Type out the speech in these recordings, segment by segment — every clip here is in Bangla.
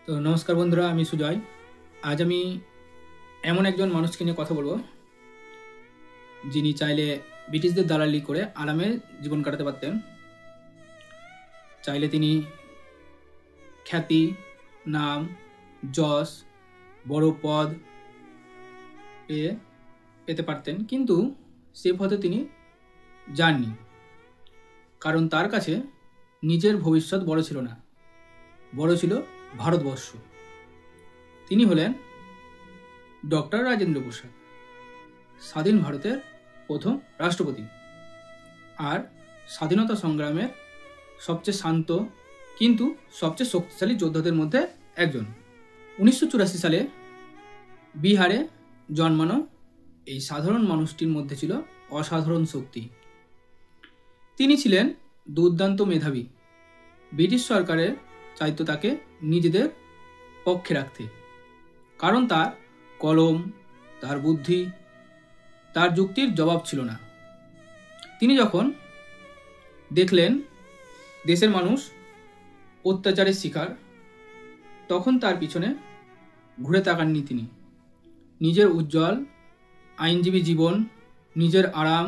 তো নমস্কার বন্ধুরা, আমি সুজয়। আজ আমি এমন একজন মানুষকে নিয়ে কথা বলবো যিনি চাইলে ব্রিটিশদের দালালি করে আরামে জীবন কাটাতে পারতেন। চাইলে তিনি খ্যাতি, নাম, যশ, বড় পদ পেতে পারতেন, কিন্তু সে পথে তিনি যাননি, কারণ তার কাছে নিজের ভবিষ্যৎ বড় ছিল না, বড় ছিল ভারতবর্ষ। তিনি হলেন ডক্টর রাজেন্দ্র প্রসাদ, স্বাধীন ভারতের প্রথম রাষ্ট্রপতি আর স্বাধীনতা সংগ্রামের সবচেয়ে শান্ত কিন্তু সবচেয়ে শক্তিশালী যোদ্ধাদের মধ্যে একজন। 1984 সালে বিহারে জন্মানো এই সাধারণ মানুষটির মধ্যে ছিল অসাধারণ শক্তি। তিনি ছিলেন দুর্দান্ত মেধাবী। ব্রিটিশ সরকারের চাইতো তাকে নিজেদের পক্ষে রাখতে, কারণ তার কলম, তার বুদ্ধি, তার যুক্তির জবাব ছিল না। তিনি যখন দেখলেন দেশের মানুষ অত্যাচারের শিকার, তখন তার পিছনে ঘুরে তাকাননি। তিনি নিজের উজ্জ্বল আইনজীবী জীবন, নিজের আরাম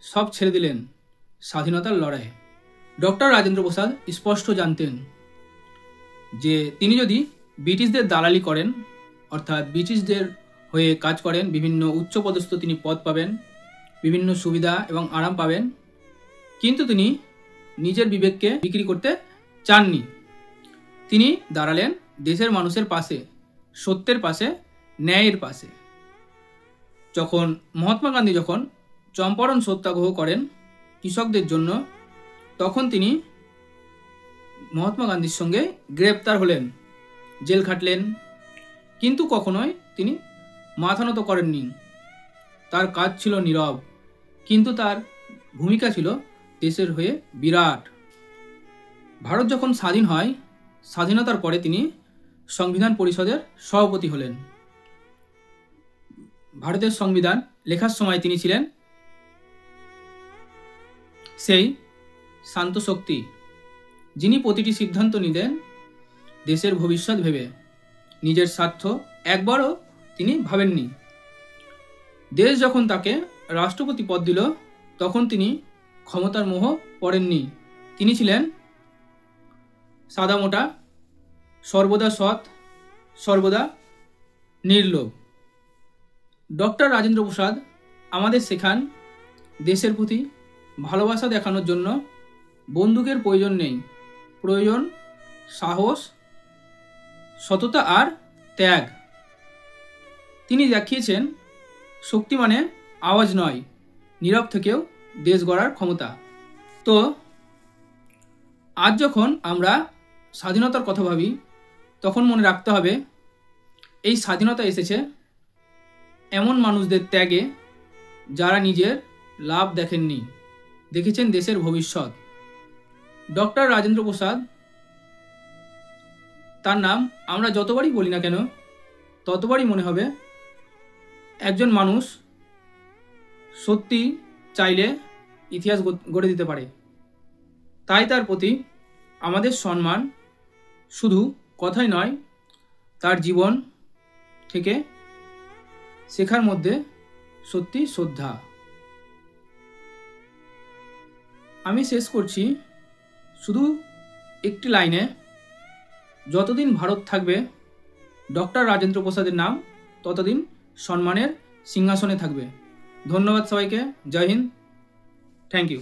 সব ছেড়ে দিলেন স্বাধীনতার লড়াইয়ে। ডক্টর রাজেন্দ্র প্রসাদ স্পষ্ট জানতেন যে তিনি যদি ব্রিটিশদের দালালি করেন, অর্থাৎ ব্রিটিশদের হয়ে কাজ করেন, বিভিন্ন উচ্চপদস্থ তিনি পদ পাবেন, বিভিন্ন সুবিধা এবং আরাম পাবেন, কিন্তু তিনি নিজের বিবেককে বিক্রি করতে চাননি। তিনি দাঁড়ালেন দেশের মানুষের পাশে, সত্যের পাশে, ন্যায়ের পাশে। যখন মহাত্মা গান্ধী যখন চম্পারণ সত্যাগ্রহ করেন কৃষকদের জন্য, তখন তিনি মহাত্মা গান্ধীর সঙ্গে গ্রেপ্তার হলেন, জেল খাটলেন, কিন্তু কখনোই তিনি মাথা নত করেননি। তার কাজ ছিল নীরব, কিন্তু তার ভূমিকা ছিল দেশের হয়ে বিরাট। ভারত যখন স্বাধীন হয়, স্বাধীনতার পরে তিনি সংবিধান পরিষদের সভাপতি হলেন। ভারতের সংবিধান লেখার সময় তিনি ছিলেন সেই শান্ত শক্তি, যিনি প্রতিটি সিদ্ধান্ত নিতেন দেশের ভবিষ্যৎ ভেবে, নিজের স্বার্থ একবারও তিনি ভাবেননি। দেশ যখন তাকে রাষ্ট্রপতি পদ দিল, তখন তিনি ক্ষমতার মোহ পড়েননি। তিনি ছিলেন সাদামোটা, সর্বদা সৎ, সর্বদা নির্লোভ। ডক্টর রাজেন্দ্র প্রসাদ আমাদের শেখান দেশের প্রতি ভালোবাসা দেখানোর জন্য বন্দুকের প্রয়োজন নেই, প্রয়োজন সাহস, সততা আর ত্যাগ। তিনি দেখিয়েছেন শক্তি মানে আওয়াজ নয়, নীরব থেকেও দেশ গড়ার ক্ষমতা। তো আজ যখন আমরা স্বাধীনতার কথা ভাবি, তখন মনে রাখতে হবে এই স্বাধীনতা এসেছে এমন মানুষদের ত্যাগে, যারা নিজের লাভ দেখেননি, দেখেছেন দেশের ভবিষ্যৎ। ডক্টর রাজেন্দ্র প্রসাদ, তার নাম আমরা যতবারই বলি না কেন, ততবারই মনে হবে একজন মানুষ সত্যি চাইলে ইতিহাস গড়ে দিতে পারে। তাই তার প্রতি আমাদের সম্মান শুধু কথাই নয়, তার জীবন থেকে শেখার মধ্যে সত্যি শ্রদ্ধা। আমি শেষ করছি শুধু একটি লাইনে, যতদিন ভারত থাকবে ডক্টর রাজেন্দ্র প্রসাদের নাম ততদিন সম্মানের সিংহাসনে থাকবে। ধন্যবাদ সবাইকে। জয় হিন্দ। Thank you.